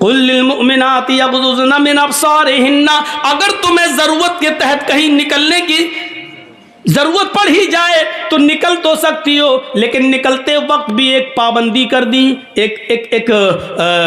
قل للمؤمنات یغضضن من ابصارہن، اگر تمہیں ضرورت کے تحت کہیں نکلنے کی ضرورت پڑ ہی جائے تو نکل تو سکتی ہو، لیکن نکلتے وقت بھی ایک پابندی کر دی، ایک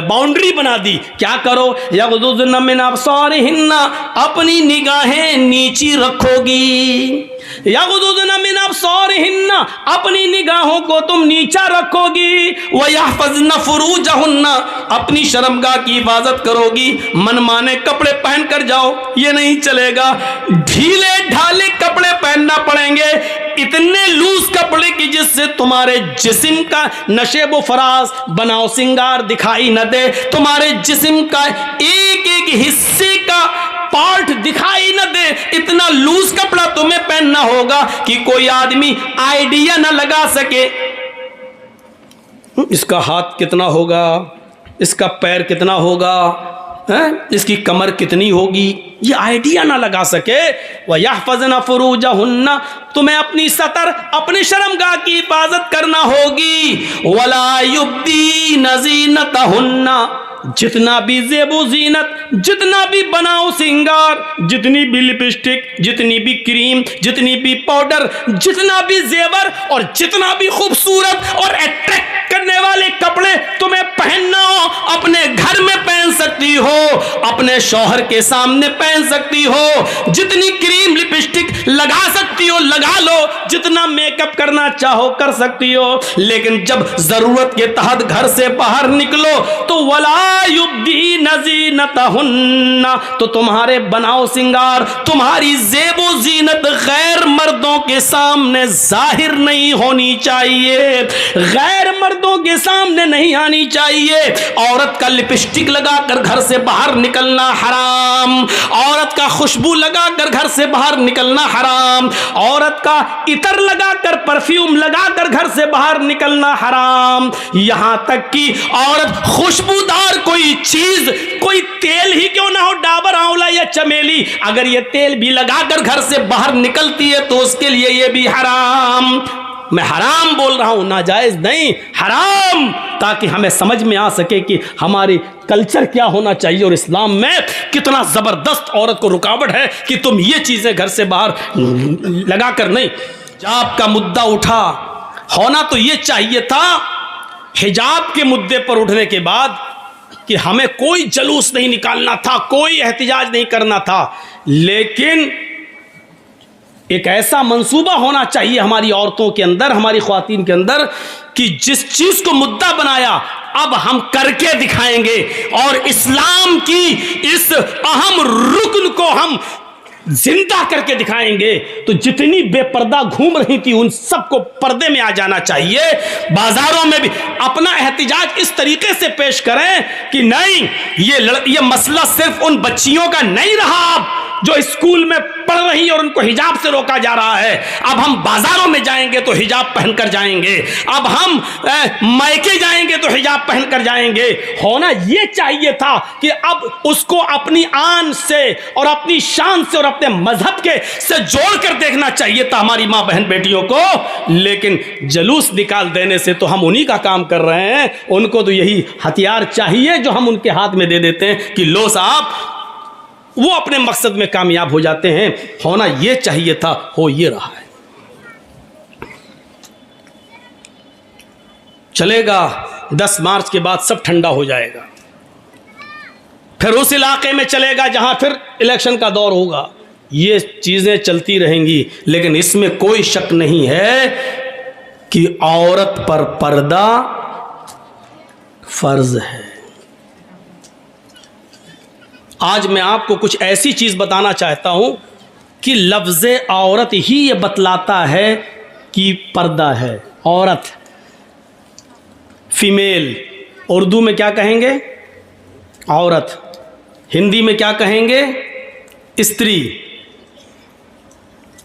باؤنڈری بنا دی. کیا کرو؟ یغضضن من ابصارہن، اپنی نگاہیں نیچی رکھو گی. یغضضن من ابصارہن، اپنی نگاہوں کو تم نیچا رکھو گی. ویحفظن فروجہن، اپنی شرمگاہ کی حفاظت کرو گی. من مانے کپڑے پہن کر جاؤ یہ نہیں چلے گا، ڈھیلے ڈھالے کپڑے پہننا پڑیں گے، اتنے لوز کپڑے کی جس سے تمہارے جسم کا نشیب و فراز بناؤ سنگار دکھائی نہ دے، تمہارے جسم کا ایک ایک حصے کا پارٹ دکھائی نہ دے. اتنا لوز کپڑا تمہیں پہننا ہوگا کہ کوئی آدمی آئیڈیا نہ لگا سکے اس کا ہاتھ کتنا ہوگا، اس کا پیر کتنا ہوگا، اس کی کمر کتنی ہوگی، یہ آئیڈیا نہ لگا سکے. وَيَحْفَظْنَ فُرُوجَهُنَّ، تمہیں اپنی سطر اپنی شرمگاہ کی حفاظت کرنا ہوگی. وَلَا يُبْدِينَ زِينَتَهُنَّ، جتنا بھی زیب و زینت، جتنا بھی بناؤ سنگار، جتنی بھی لپسٹک، جتنی بھی کریم، جتنی بھی پاؤڈر، جتنا بھی زیور اور جتنا بھی خوبصورت اور اٹریکٹ کرنے والے کپڑے تمہیں پہننا ہو، اپنے گھر میں پہن سکتی ہو، اپنے شوہر کے سامنے پہن سکتی ہو. جتنی کریم لپسٹک لگا سکتی ہو لگا لو، جتنا میک اپ کرنا چاہو کر سکتی ہو، لیکن جب ضرورت کے تحت گھر سے باہر نکلو تو ولا یبدین زینتہن، تو تمہارے بناؤ سنگار، تمہاری زیب و زینت غیر مردوں کے سامنے ظاہر نہیں ہونی چاہیے، غیر مردوں کے سامنے نہیں آنی چاہیے. عورت کا لپسٹک لگا کر گھر سے باہر نکلنا حرام، عورت کا خوشبو لگا کر گھر سے باہر نکلنا حرام، عورت کا عطر لگا کر پرفیوم لگا کر گھر سے باہر نکلنا حرام. یہاں تک کہ عورت خوشبودار کوئی چیز، کوئی تیل ہی کیوں نہ ہو، ڈابر آنولا یا چمیلی، اگر یہ تیل بھی لگا کر گھر سے باہر نکلتی ہے تو اس کے لیے یہ بھی حرام. میں حرام بول رہا ہوں، ناجائز نہیں، حرام، تاکہ ہمیں سمجھ میں آ سکے کہ ہماری کلچر کیا ہونا چاہیے اور اسلام میں کتنا زبردست عورت کو رکاوٹ ہے کہ تم یہ چیزیں گھر سے باہر لگا کر نہیں. حجاب کا مدعا اٹھا، ہونا تو یہ چاہیے تھا حجاب کے مدعے پر اٹھنے کے بعد کہ ہمیں کوئی جلوس نہیں نکالنا تھا، کوئی احتجاج نہیں کرنا تھا، لیکن ایک ایسا منصوبہ ہونا چاہیے ہماری عورتوں کے اندر، ہماری خواتین کے اندر، کہ جس چیز کو مدعا بنایا اب ہم کر کے دکھائیں گے، اور اسلام کی اس اہم رکن کو ہم زندہ کر کے دکھائیں گے. تو جتنی بے پردہ گھوم رہی تھی ان سب کو پردے میں آ جانا چاہیے. بازاروں میں بھی اپنا احتجاج اس طریقے سے پیش کریں کہ نہیں، یہ مسئلہ صرف ان بچیوں کا نہیں رہا جو اسکول میں پڑھ رہی اور ان کو حجاب سے روکا جا رہا ہے. اب ہم بازاروں میں جائیں گے تو حجاب پہن کر جائیں گے، اب ہم مائکے جائیں گے تو حجاب پہن کر جائیں گے. ہونا یہ چاہیے تھا کہ اب اس کو اپنی آن سے اور اپنی شان سے اور اپنے مذہب کے سے جوڑ کر دیکھنا چاہیے تھا ہماری ماں بہن بیٹیوں کو. لیکن جلوس نکال دینے سے تو ہم انہی کا کام کر رہے ہیں. ان کو تو یہی ہتھیار چاہیے جو ہم ان کے ہاتھ میں دے دیتے ہیں کہ لو صاحب، وہ اپنے مقصد میں کامیاب ہو جاتے ہیں. ہونا یہ چاہیے تھا، ہو یہ رہا ہے. چلے گا 10 مارچ کے بعد سب ٹھنڈا ہو جائے گا، پھر اس علاقے میں چلے گا جہاں پھر الیکشن کا دور ہوگا. یہ چیزیں چلتی رہیں گی، لیکن اس میں کوئی شک نہیں ہے کہ عورت پر پردہ فرض ہے. آج میں آپ کو کچھ ایسی چیز بتانا چاہتا ہوں کہ لفظ عورت ہی یہ بتلاتا ہے کہ پردہ ہے. عورت، فیمیل، اردو میں کیا کہیں گے؟ عورت. ہندی میں کیا کہیں گے؟ استری.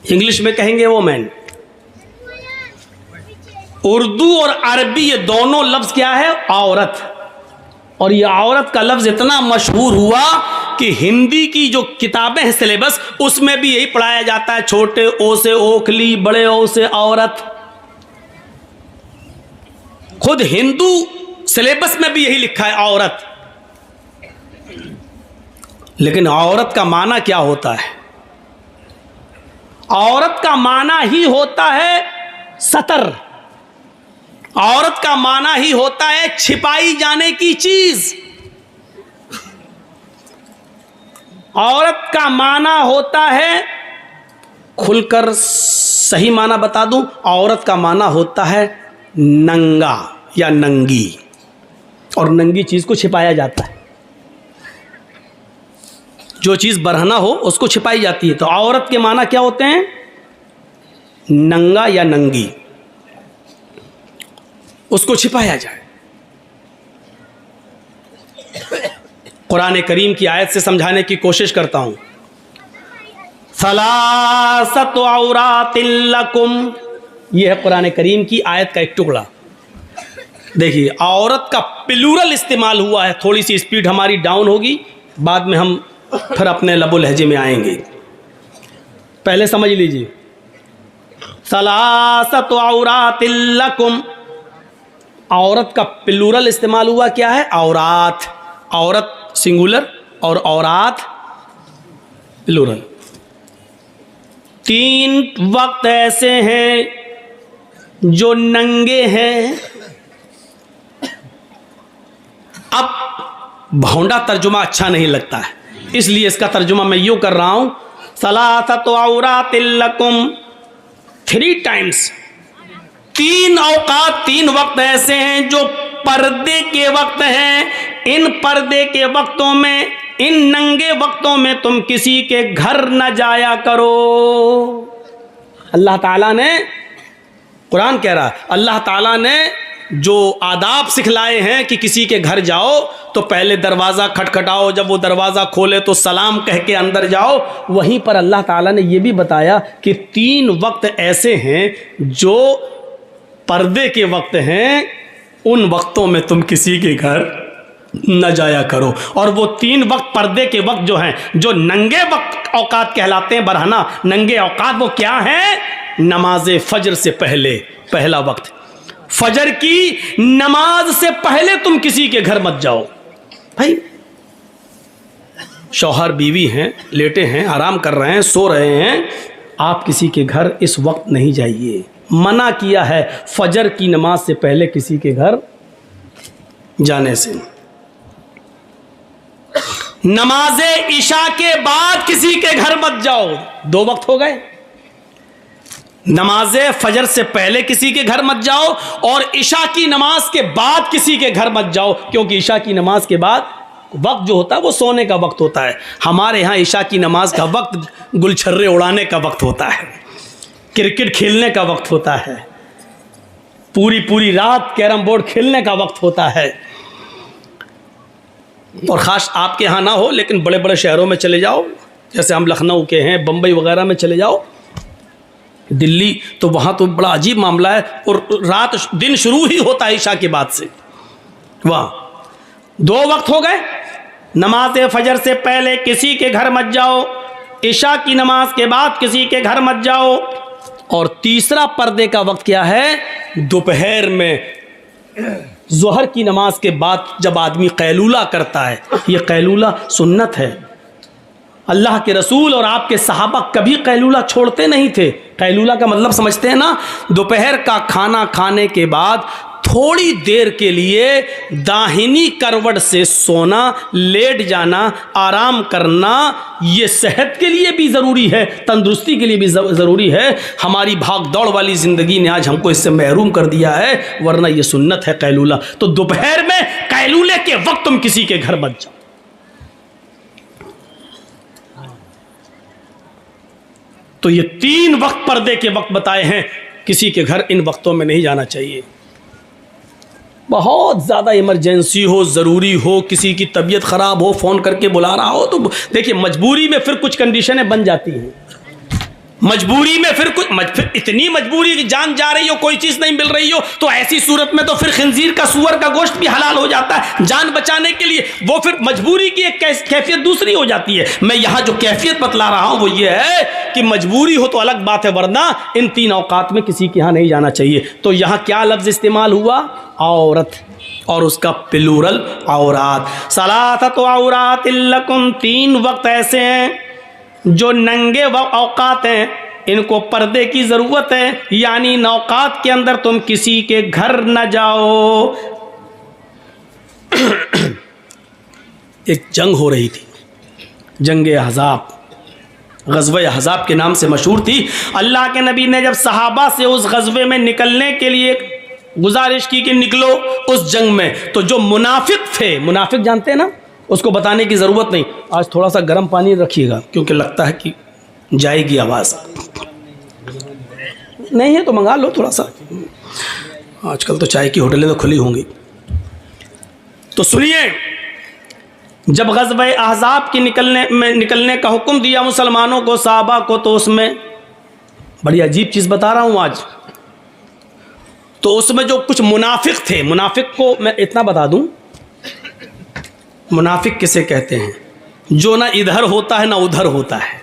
انگلش میں کہیں گے وومن. اردو اور عربی یہ دونوں لفظ کیا ہے؟ عورت. اور یہ عورت کا لفظ اتنا مشہور ہوا کہ ہندی کی جو کتابیں ہیں سلیبس، اس میں بھی یہی پڑھایا جاتا ہے، چھوٹے او سے اوکھلی، بڑے او سے عورت. خود ہندو سلیبس میں بھی یہی لکھا ہے عورت. لیکن عورت کا معنی کیا ہوتا ہے؟ عورت کا معنی ہی ہوتا ہے ستر، عورت کا معنی ہی ہوتا ہے چھپائی جانے کی چیز، عورت کا معنی ہوتا ہے، کھل کر صحیح معنی بتا دوں، عورت کا معنی ہوتا ہے ننگا یا ننگی، اور ننگی چیز کو چھپایا جاتا ہے، جو چیز برہنہ ہو اس کو چھپائی جاتی ہے۔ تو عورت کے معنی کیا ہوتے ہیں؟ ننگا یا ننگی، اس کو چھپایا جائے۔ قرآن کریم کی آیت سے سمجھانے کی کوشش کرتا ہوں۔ ثلاثۃ عورات لکم، یہ ہے قرآن کریم کی آیت کا ایک ٹکڑا۔ دیکھیے عورت کا پلورل استعمال ہوا ہے، تھوڑی سی اسپیڈ ہماری ڈاؤن ہوگی، بعد میں ہم پھر اپنے لب و لہجے میں آئیں گے، پہلے سمجھ لیجیے۔ ثلاثۃ عورات لکم، عورت کا پلورل استعمال ہوا کیا ہے؟ عورات، عورت سنگولر اور عورات پلورل۔ تین وقت ایسے ہیں جو ننگے ہیں۔ اب بھونڈا ترجمہ اچھا نہیں لگتا ہے، اس لیے اس کا ترجمہ میں یوں کر رہا ہوں، ثلاثۃ عورات لکم، 3 ٹائمز، 3 اوقات، 3 وقت ایسے ہیں جو پردے کے وقت ہیں۔ ان پردے کے وقتوں میں، ان ننگے وقتوں میں تم کسی کے گھر نہ جایا کرو۔ اللہ تعالیٰ نے، قرآن کہہ رہا ہے، اللہ تعالیٰ نے جو آداب سکھلائے ہیں کہ کسی کے گھر جاؤ تو پہلے دروازہ کھٹکھٹاؤ، جب وہ دروازہ کھولے تو سلام کہہ کے اندر جاؤ، وہیں پر اللہ تعالیٰ نے یہ بھی بتایا کہ 3 وقت ایسے ہیں جو پردے کے وقت ہیں، ان وقتوں میں تم کسی کے گھر نہ جایا کرو۔ اور وہ 3 وقت پردے کے وقت جو ہیں، جو ننگے وقت اوقات کہلاتے ہیں، برہنہ ننگے اوقات، وہ کیا ہیں؟ نماز فجر سے پہلے، پہلا وقت فجر کی نماز سے پہلے تم کسی کے گھر مت جاؤ۔ بھائی شوہر بیوی ہیں، لیٹے ہیں، آرام کر رہے ہیں، سو رہے ہیں، آپ کسی کے گھر اس وقت نہیں جائیے۔ منع کیا ہے فجر کی نماز سے پہلے کسی کے گھر جانے سے۔ نماز عشاء کے بعد کسی کے گھر مت جاؤ، 2 وقت ہو گئے۔ نماز فجر سے پہلے کسی کے گھر مت جاؤ، اور عشاء کی نماز کے بعد کسی کے گھر مت جاؤ، کیونکہ عشاء کی نماز کے بعد وقت جو ہوتا ہے وہ سونے کا وقت ہوتا ہے۔ ہمارے ہاں عشاء کی نماز کا وقت گلچھرے اڑانے کا وقت ہوتا ہے، کرکٹ کھیلنے کا وقت ہوتا ہے، پوری رات کیرم بورڈ کھیلنے کا وقت ہوتا ہے۔ اور خاص آپ کے ہاں نہ ہو، لیکن بڑے بڑے شہروں میں چلے جاؤ، جیسے ہم لکھنؤ کے ہیں، بمبئی وغیرہ میں چلے جاؤ، دلی، تو وہاں تو بڑا عجیب معاملہ ہے، اور رات دن شروع ہی ہوتا ہے عشاء کے بعد سے۔ واہ، 2 وقت ہو گئے۔ نماز فجر سے پہلے کسی کے گھر مت جاؤ، عشاء کی نماز کے بعد کسی کے گھر مت جاؤ۔ اور تیسرا پردے کا وقت کیا ہے؟ دوپہر میں، ظہر کی نماز کے بعد جب آدمی قیلولہ کرتا ہے، یہ قیلولہ سنت ہے۔ اللہ کے رسول اور آپ کے صحابہ کبھی قیلولہ چھوڑتے نہیں تھے۔ قیلولہ کا مطلب سمجھتے ہیں نا؟ دوپہر کا کھانا کھانے کے بعد تھوڑی دیر کے لیے داہنی کروٹ سے سونا، لیٹ جانا، آرام کرنا، یہ صحت کے لیے بھی ضروری ہے، تندرستی کے لیے بھی ضروری ہے۔ ہماری بھاگ دوڑ والی زندگی نے آج ہم کو اس سے محروم کر دیا ہے، ورنہ یہ سنت ہے قیلولہ۔ تو دوپہر میں قیلولے کے وقت تم کسی کے گھر مت جاؤ۔ تو یہ 3 وقت پردے کے وقت بتائے ہیں، کسی کے گھر ان وقتوں میں نہیں جانا چاہیے۔ بہت زیادہ ایمرجنسی ہو، ضروری ہو، کسی کی طبیعت خراب ہو، فون کر کے بلا رہا ہو، تو دیکھیے مجبوری میں پھر کچھ کنڈیشنیں بن جاتی ہیں، مجبوری میں پھر پھر اتنی مجبوری کہ جان جا رہی ہو کوئی چیز نہیں مل رہی ہو تو ایسی صورت میں تو پھر خنزیر کا سور کا گوشت بھی حلال ہو جاتا ہے جان بچانے کے لیے. وہ پھر مجبوری کی ایک کیفیت دوسری ہو جاتی ہے. میں یہاں جو کیفیت بتلا رہا ہوں وہ یہ ہے کہ مجبوری ہو تو الگ بات ہے, ورنہ ان 3 اوقات میں کسی کے یہاں نہیں جانا چاہیے. تو یہاں کیا لفظ استعمال ہوا؟ عورت, اور اس کا پلورل عورات. ثلاثۃ عورات لکم, 3 وقت ایسے ہیں جو ننگے اوقات ہیں, ان کو پردے کی ضرورت ہے, یعنی ان اوقات کے اندر تم کسی کے گھر نہ جاؤ. ایک جنگ ہو رہی تھی, جنگ احزاب, غزوہ احزاب کے نام سے مشہور تھی. اللہ کے نبی نے جب صحابہ سے اس غزوے میں نکلنے کے لیے گزارش کی کہ نکلو اس جنگ میں, تو جو منافق تھے, منافق جانتے ہیں نا, اس کو بتانے کی ضرورت نہیں. آج تھوڑا سا گرم پانی رکھیے گا کیونکہ لگتا ہے کہ جائے گی آواز. نہیں ہے تو منگا لو تھوڑا سا, آج کل تو چائے کی ہوٹلیں تو کھلی ہوں گی. تو سنیے, جب غزوہ احزاب کی نکلنے کا حکم دیا مسلمانوں کو, صحابہ کو, تو اس میں بڑی عجیب چیز بتا رہا ہوں آج. تو اس میں جو کچھ منافق تھے, منافق کو میں اتنا بتا دوں, منافق کسے کہتے ہیں؟ جو نہ ادھر ہوتا ہے نہ ادھر ہوتا ہے,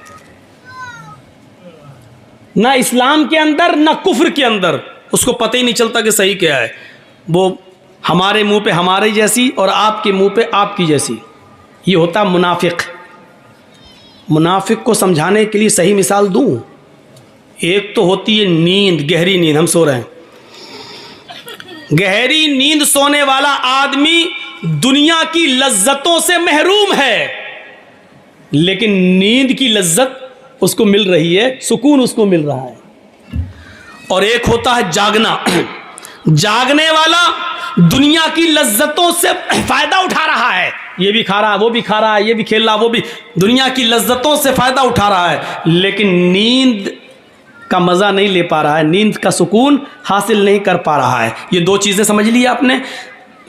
نہ اسلام کے اندر نہ کفر کے اندر, اس کو پتہ ہی نہیں چلتا کہ صحیح کیا ہے. وہ ہمارے منہ پہ ہمارے جیسی اور آپ کے منہ پہ آپ کی جیسی, یہ ہوتا منافق. منافق کو سمجھانے کے لیے صحیح مثال دوں, ایک تو ہوتی ہے نیند, گہری نیند, ہم سو رہے ہیں, گہری نیند سونے والا آدمی دنیا کی لذتوں سے محروم ہے, لیکن نیند کی لذت اس کو مل رہی ہے, سکون اس کو مل رہا ہے. اور ایک ہوتا ہے جاگنا, جاگنے والا دنیا کی لذتوں سے فائدہ اٹھا رہا ہے, یہ بھی کھا رہا ہے, وہ بھی کھا رہا ہے, یہ بھی کھیل رہا, وہ بھی, دنیا کی لذتوں سے فائدہ اٹھا رہا ہے, لیکن نیند کا مزہ نہیں لے پا رہا ہے, نیند کا سکون حاصل نہیں کر پا رہا ہے. یہ 2 چیزیں سمجھ لی آپ نے.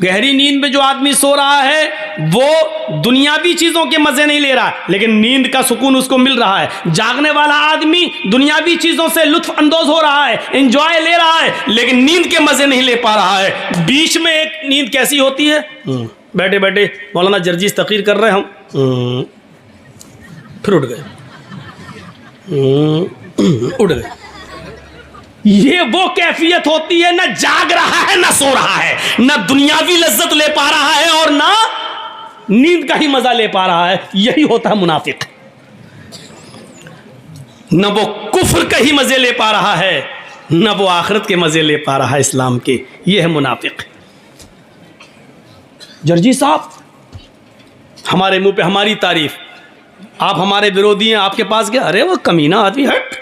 گہری نیند میں جو آدمی سو رہا ہے وہ دنیاوی چیزوں کے مزے نہیں لے رہا, لیکن نیند کا سکون اس کو مل رہا ہے. جاگنے والا آدمی دنیاوی چیزوں سے لطف اندوز ہو رہا ہے, انجوائے لے رہا ہے, لیکن نیند کے مزے نہیں لے پا رہا ہے. بیچ میں ایک نیند کیسی ہوتی ہے, بیٹھے بیٹھے مولانا جرجیس تقریر کر رہے ہم, پھر اٹھ گئے, اٹھ گئے. یہ وہ کیفیت ہوتی ہے, نہ جاگ رہا ہے نہ سو رہا ہے, نہ دنیاوی لذت لے پا رہا ہے اور نہ نیند کا ہی مزہ لے پا رہا ہے. یہی ہوتا ہے منافق. نہ وہ کفر کا ہی مزے لے پا رہا ہے, نہ وہ آخرت کے مزے لے پا رہا ہے اسلام کے. یہ ہے منافق. جرجی صاحب ہمارے منہ پہ ہماری تعریف, آپ ہمارے ورودھی ہیں, آپ کے پاس گیا, ارے وہ کمینہ آدمی, ہٹ,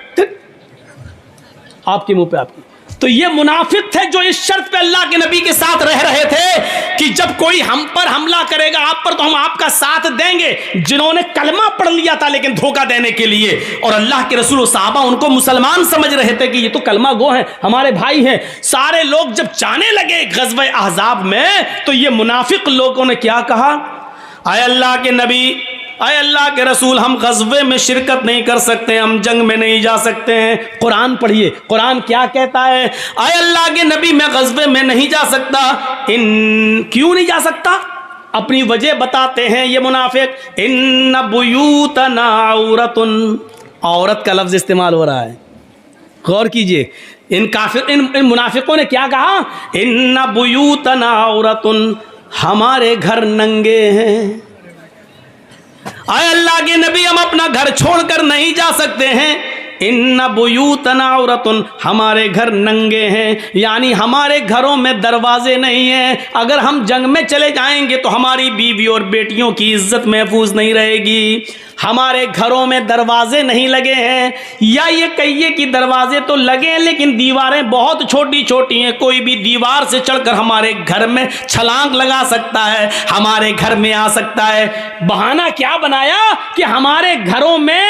آپ کے منہ پہ آپ کی. تو یہ منافق تھے جو اس شرط پہ اللہ کے نبی کے ساتھ رہ رہے تھے کہ جب کوئی ہم پر حملہ کرے گا آپ پر تو ہم آپ کا ساتھ دیں گے. جنہوں نے کلمہ پڑھ لیا تھا لیکن دھوکہ دینے کے لیے, اور اللہ کے رسول و صحابہ ان کو مسلمان سمجھ رہے تھے کہ یہ تو کلمہ گو ہیں, ہمارے بھائی ہیں. سارے لوگ جب جانے لگے غزوہ احزاب میں تو یہ منافق لوگوں نے کیا کہا, اے اللہ کے نبی, اے اللہ کے رسول, ہم غزوے میں شرکت نہیں کر سکتے, ہم جنگ میں نہیں جا سکتے ہیں. قرآن پڑھیے, قرآن کیا کہتا ہے, اے اللہ کے نبی میں غزوے میں نہیں جا سکتا. کیوں نہیں جا سکتا؟ اپنی وجہ بتاتے ہیں یہ منافق. ان بیوتنا عورت, عورت کا لفظ استعمال ہو رہا ہے, غور کیجئے. ان منافقوں نے کیا کہا, ان بیوتنا عورت, ہمارے گھر ننگے ہیں. اے اللہ کے نبی ہم اپنا گھر چھوڑ کر نہیں جا سکتے ہیں. ان بیوتنا عورت, ہمارے گھر ننگے ہیں, یعنی ہمارے گھروں میں دروازے نہیں ہیں. اگر ہم جنگ میں چلے جائیں گے تو ہماری بیوی اور بیٹیوں کی عزت محفوظ نہیں رہے گی. ہمارے گھروں میں دروازے نہیں لگے ہیں, یا یہ کہیے کہ دروازے تو لگے ہیں لیکن دیواریں بہت چھوٹی چھوٹی ہیں, کوئی بھی دیوار سے چڑھ کر ہمارے گھر میں چھلانگ لگا سکتا ہے, ہمارے گھر میں آ سکتا ہے. بہانہ کیا بنایا کہ ہمارے گھروں میں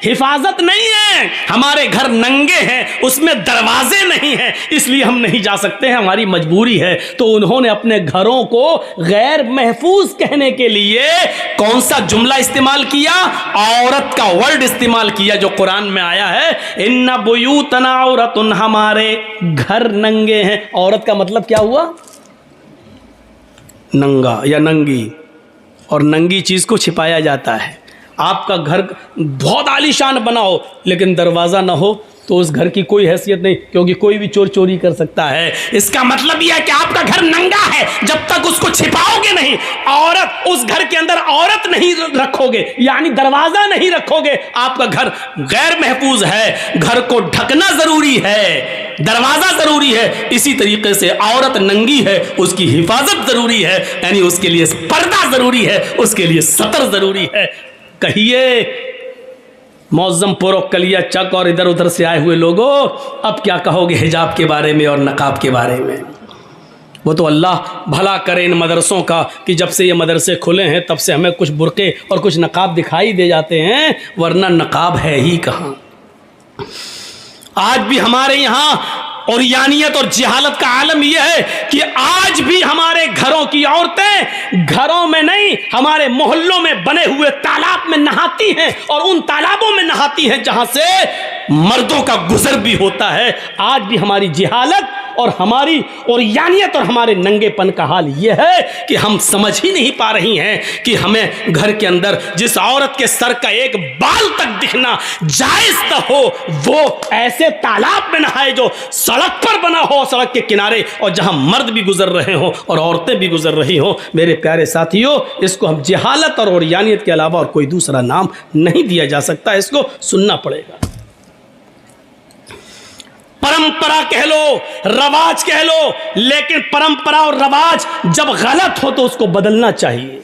حفاظت نہیں ہے، ہمارے گھر ننگے ہیں، اس میں دروازے نہیں ہیں، اس لیے ہم نہیں جا سکتے ہیں، ہماری مجبوری ہے۔ تو انہوں نے اپنے گھروں کو غیر محفوظ کہنے کے لیے کون سا جملہ استعمال کیا؟ عورت کا ورڈ استعمال کیا جو قرآن میں آیا ہے، ان بیوتنا عورت، ہمارے گھر ننگے ہیں۔ عورت کا مطلب کیا ہوا؟ ننگا یا ننگی، اور ننگی چیز کو چھپایا جاتا ہے۔ آپ کا گھر بہت عالی شان بنا ہو لیکن دروازہ نہ ہو تو اس گھر کی کوئی حیثیت نہیں، کیونکہ کوئی بھی چور چوری کر سکتا ہے۔ اس کا مطلب یہ ہے کہ آپ کا گھر ننگا ہے، جب تک اس کو چھپاؤ گے نہیں، عورت اس گھر کے اندر عورت نہیں رکھو گے، یعنی دروازہ نہیں رکھو گے، آپ کا گھر غیر محفوظ ہے۔ گھر کو ڈھکنا ضروری ہے، دروازہ ضروری ہے، اسی طریقے سے عورت ننگی ہے، اس کی حفاظت ضروری ہے، یعنی اس کے لیے پردہ ضروری ہے، اس کے لیے ستر ضروری ہے۔ کہیے معظم پور و کلیہ چک اور ادھر ادھر سے آئے ہوئے لوگوں، اب کیا کہو گے حجاب کے بارے میں اور نقاب کے بارے میں؟ وہ تو اللہ بھلا کرے ان مدرسوں کا کہ جب سے یہ مدرسے کھلے ہیں تب سے ہمیں کچھ برقعے اور کچھ نقاب دکھائی دے جاتے ہیں، ورنہ نقاب ہے ہی کہاں۔ آج بھی ہمارے یہاں اوریانیت اور جہالت کا عالم یہ ہے کہ آج بھی ہمارے گھروں کی عورتیں گھروں میں نہیں، ہمارے محلوں میں بنے ہوئے تالاب میں نہاتی ہیں، اور ان تالابوں میں نہاتی ہیں جہاں سے مردوں کا گزر بھی ہوتا ہے۔ آج بھی ہماری جہالت اور ہماری اوریانیت اور ہمارے ننگے پن کا حال یہ ہے کہ ہم سمجھ ہی نہیں پا رہی ہیں کہ ہمیں گھر کے اندر جس عورت کے سر کا ایک بال تک دکھنا جائز نہ ہو، وہ ایسے تالاب میں نہائے جو سڑک پر بنا ہو، سڑک کے کنارے، اور جہاں مرد بھی گزر رہے ہوں اور عورتیں بھی گزر رہی ہوں۔ میرے پیارے ساتھیوں، اس کو ہم جہالت اور اوریانیت کے علاوہ اور کوئی دوسرا نام نہیں دیا جا سکتا، اس کو سننا پڑے گا۔ پرمپرا کہہ لو، رواج کہہ لو، لیکن پرمپرا اور رواج جب غلط ہو تو اس کو بدلنا چاہیے،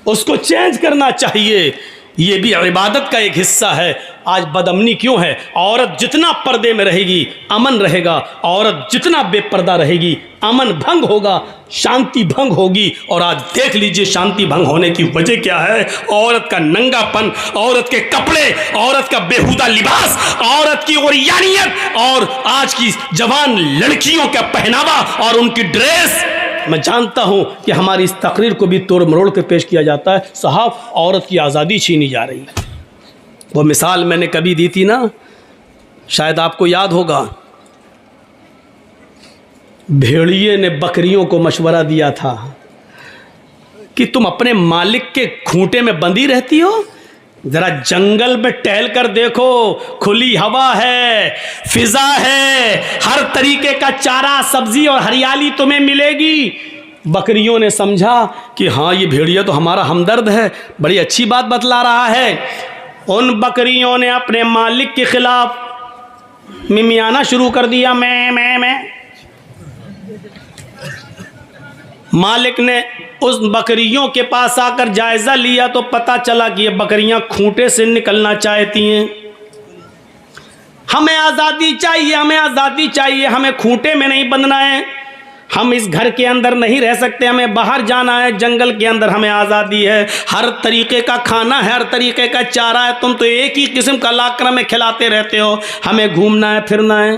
اس کو چینج کرنا چاہیے، یہ بھی عبادت کا ایک حصہ ہے۔ آج بدامنی کیوں ہے؟ عورت جتنا پردے میں رہے گی امن رہے گا، عورت جتنا بے پردہ رہے گی امن بھنگ ہوگا، شانتی بھنگ ہوگی۔ اور آج دیکھ لیجئے شانتی بھنگ ہونے کی وجہ کیا ہے؟ عورت کا ننگا پن، عورت کے کپڑے، عورت کا بیہودہ لباس، عورت کی اوریانیت، اور آج کی جوان لڑکیوں کا پہناوا اور ان کی ڈریس۔ میں جانتا ہوں کہ ہماری اس تقریر کو بھی توڑ مروڑ کے پیش کیا جاتا ہے، صاحب عورت کی آزادی چھینی جا رہی ہے۔ وہ مثال میں نے کبھی دی تھی نا، شاید آپ کو یاد ہوگا، بھیڑیے نے بکریوں کو مشورہ دیا تھا کہ تم اپنے مالک کے کھونٹے میں بندھی رہتی ہو، ذرا جنگل میں ٹہل کر دیکھو، کھلی ہوا ہے، فضا ہے، ہر طریقے کا چارہ، سبزی اور ہریالی تمہیں ملے گی۔ بکریوں نے سمجھا کہ ہاں یہ بھیڑیا تو ہمارا ہمدرد ہے، بڑی اچھی بات بتلا رہا ہے۔ ان بکریوں نے اپنے مالک کے خلاف ممیانا شروع کر دیا، میں۔ مالک نے اس بکریوں کے پاس آ کر جائزہ لیا تو پتہ چلا کہ یہ بکریاں کھونٹے سے نکلنا چاہتی ہیں۔ ہمیں آزادی چاہیے، ہمیں آزادی چاہیے، ہمیں کھونٹے میں نہیں بندھنا ہے، ہم اس گھر کے اندر نہیں رہ سکتے، ہمیں باہر جانا ہے، جنگل کے اندر ہمیں آزادی ہے، ہر طریقے کا کھانا ہے، ہر طریقے کا چارہ ہے، تم تو ایک ہی قسم کا لاکرم میں کھلاتے رہتے ہو، ہمیں گھومنا ہے، پھرنا ہے۔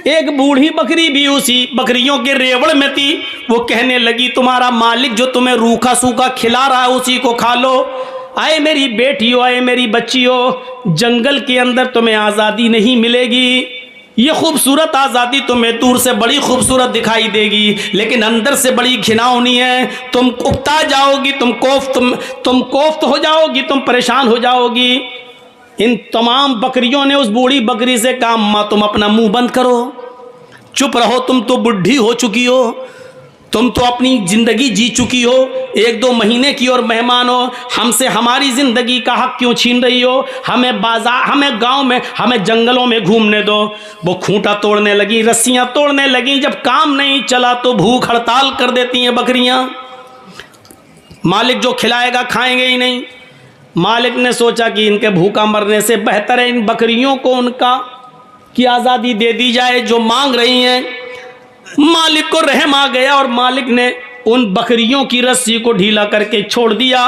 ایک بوڑھی بکری بھی اسی بکریوں کے ریوڑ میں تھی، وہ کہنے لگی تمہارا مالک جو تمہیں روکھا سوکھا کھلا رہا ہے اسی کو کھا لو۔ آئے میری بیٹیو، آئے میری بچیو، جنگل کے اندر تمہیں آزادی نہیں ملے گی، یہ خوبصورت آزادی تمہیں دور سے بڑی خوبصورت دکھائی دے گی لیکن اندر سے بڑی گھناؤنی ہے، تم اکتا جاؤ گی، تم کوفت ہو جاؤ گی، تم پریشان ہو جاؤ گی۔ ان تمام بکریوں نے اس بوڑھی بکری سے کہا ماں تم اپنا منہ بند کرو، چپ رہو، تم تو بڈھی ہو چکی ہو، تم تو اپنی زندگی جی چکی ہو، 1-2 مہینے کی اور مہمان ہو، ہم سے ہماری زندگی کا حق کیوں چھین رہی ہو؟ ہمیں بازار، ہمیں گاؤں میں، ہمیں جنگلوں میں گھومنے دو۔ وہ کھونٹا توڑنے لگی، رسیاں توڑنے لگیں، جب کام نہیں چلا تو بھوک ہڑتال کر دیتی ہیں بکریاں، مالک جو کھلائے گا کھائیں گے ہی نہیں۔ مالک نے سوچا کہ ان کے بھوکا مرنے سے بہتر ہے ان بکریوں کو ان کی آزادی دے دی جائے جو مانگ رہی ہیں۔ مالک کو رحم آ گیا اور مالک نے ان بکریوں کی رسی کو ڈھیلا کر کے چھوڑ دیا۔